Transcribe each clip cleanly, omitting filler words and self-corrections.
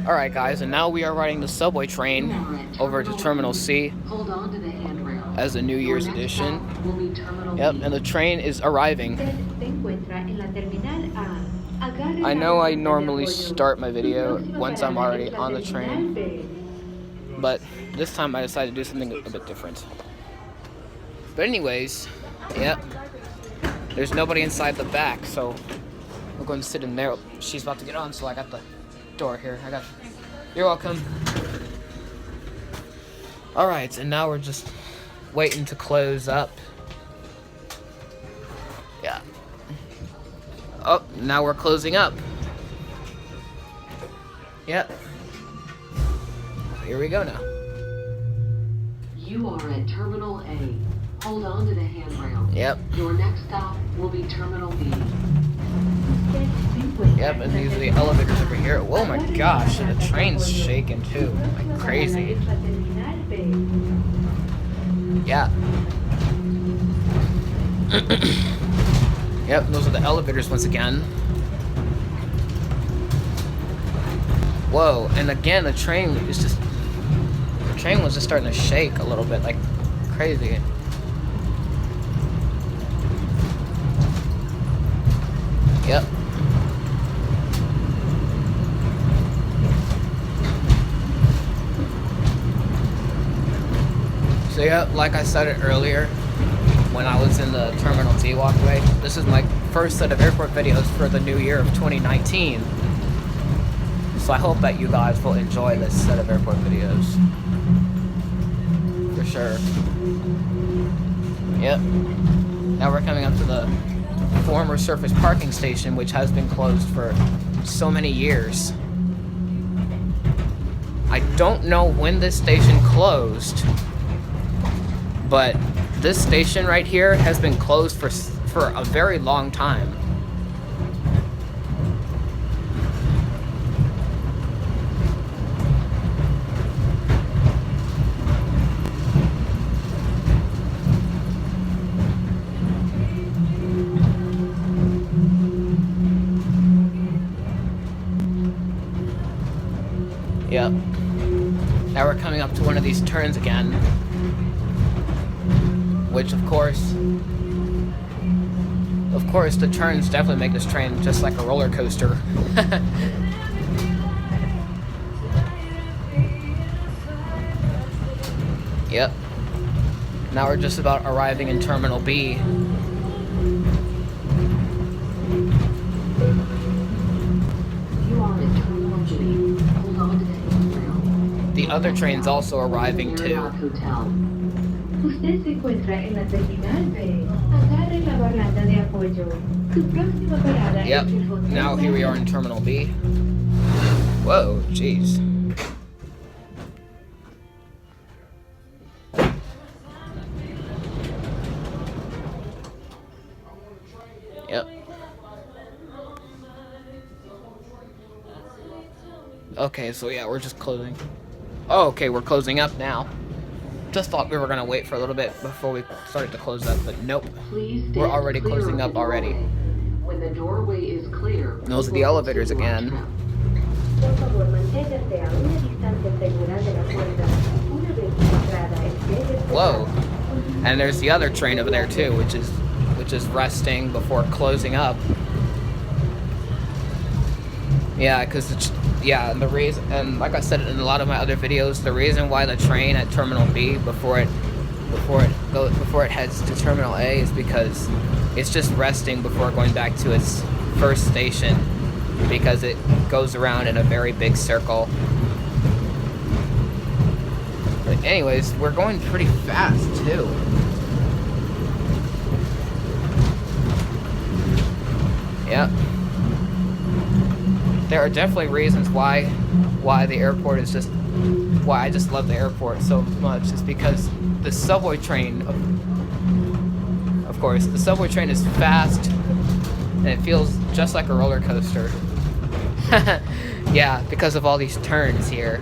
Alright guys, and now we are riding the subway train over to Terminal C as a New Year's edition. Yep, and the train is arriving. I know I normally start my video once I'm already on the train, but this time I decided to do something a bit different. But anyways, yep, there's nobody inside the back, so we're going to sit in there. She's about to get on, so I got the door here. You're welcome. Alright, and now we're just waiting to close up. Yeah. Oh, now we're closing up. Yep. Here we go now. You are at Terminal A. Hold on to the handrail. Yep. Your next stop will be Terminal B. Yep, and these are the elevators over here. Oh my gosh, and the train's shaking too, like crazy. Yeah. Yep, those are the elevators once again. Whoa, and again the train was just starting to shake a little bit, like crazy. Yep. So yeah, like I said it earlier, when I was in the Terminal D walkway, this is my first set of airport videos for the new year of 2019. So I hope that you guys will enjoy this set of airport videos. For sure. Yep. Now we're coming up to the former surface parking station, which has been closed for so many years. I don't know when this station closed, but this station right here has been closed for a very long time. Yep. Now we're coming up to one of these turns again. Which, of course, the turns definitely make this train just like a roller coaster. Yep. Now we're just about arriving in Terminal B. The other train's also arriving too. Usted se encuentra en la terminal B. Agarre la barranda de apoyo. Su próxima parada Yep. es el Hotel Now here we are in Terminal B. Whoa, jeez. Yep. Okay, so yeah, we're just closing. Oh, okay, we're closing up now. Just thought we were gonna wait for a little bit before we started to close up, but nope. We're already closing up already. When the doorway is clear, Those are the elevators again. Por favor, manténgase a una distancia segura de la puerta. Una vez entrada, espere. Whoa. And there's the other train over there too, which is resting before closing up. Yeah, and the reason, and like I said in a lot of my other videos, the reason why the train at Terminal B before it heads to Terminal A is because it's just resting before going back to its first station, because it goes around in a very big circle. But anyways, we're going pretty fast too. Yep. There are definitely reasons why the airport is just why I just love the airport so much, is because the subway train, of course, the subway train is fast and it feels just like a roller coaster. Yeah, because of all these turns here.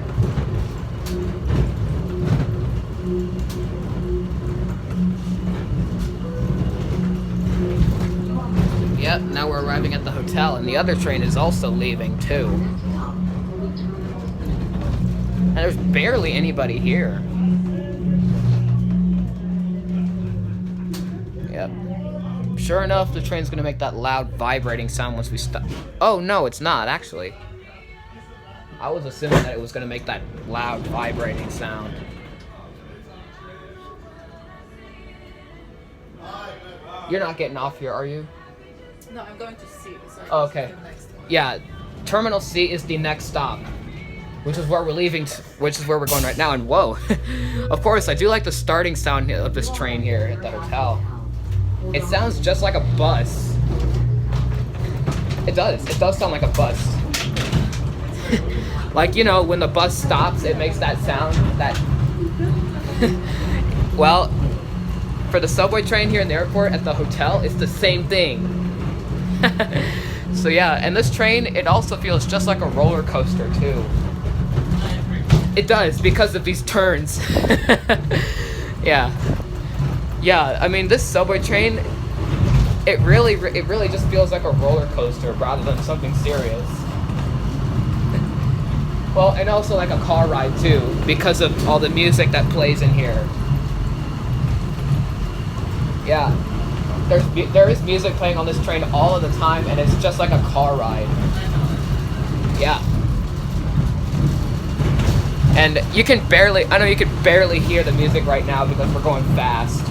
Yep, now we're arriving at the hotel, and the other train is also leaving, too. there's barely anybody here. Yep. Sure enough, the train's gonna make that loud vibrating sound once we stop. Oh no, it's not actually. I was assuming that it was gonna make that loud vibrating sound. You're not getting off here, are you? No, I'm going to C. So Oh, okay. the next one. Yeah, Terminal C is the next stop, which is where we're leaving, which is where we're going right now. And whoa, of course, I do like the starting sound of this train here at the hotel. It sounds just like a bus. It does sound like a bus. Like, you know, when the bus stops, it makes that sound, that... Well, for the subway train here in the airport at the hotel, it's the same thing. So yeah, and this train, it also feels just like a roller coaster too. It does, because of these turns. Yeah. Yeah, I mean, this subway train, it really just feels like a roller coaster rather than something serious. Well, and also like a car ride too, because of all the music that plays in here. Yeah, there is music playing on this train all of the time, and it's just like a car ride. Yeah. And you can barely, I know you can barely hear the music right now because we're going fast.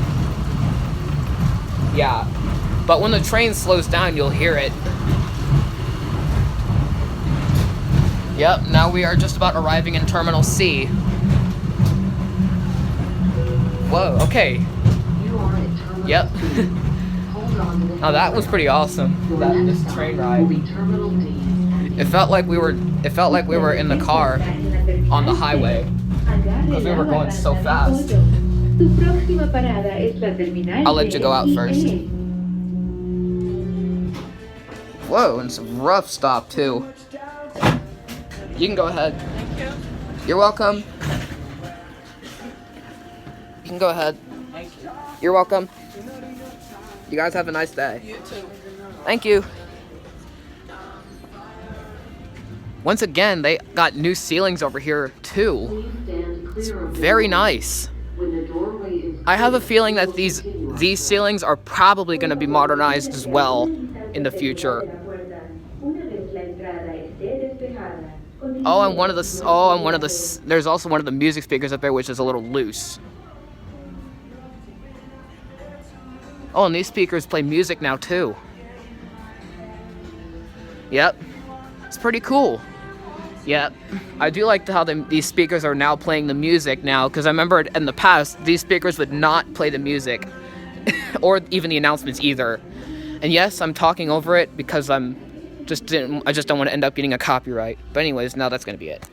Yeah, but when the train slows down, you'll hear it. Yep, now we are just about arriving in Terminal C. Whoa, okay. You are at Terminal Yep. C. Hold on to the Now that was pretty awesome, Your that, next this train stop will be ride. Terminal D. It felt like we were in the car on the highway. Because we were going so fast. I'll let you go out first. Whoa, and it's a rough stop too. You can go ahead. Thank you. You're welcome. You can go ahead. You're welcome. You guys have a nice day. You too. Thank you. Once again, they got new ceilings over here too. Please stand clear of the Very door. nice. When the doorway is I have a clear, feeling that we'll these continue. ceilings are probably going to be modernized as well in the future. Oh, and one of the there's also one of the music speakers up there which is a little loose. Oh, and these speakers play music now too. Yep. It's pretty cool. Yep. I do like how these speakers are now playing the music now, because I remember in the past, these speakers would not play the music, or even the announcements either. And yes, I'm talking over it because I just don't want to end up getting a copyright. But anyways, now that's going to be it.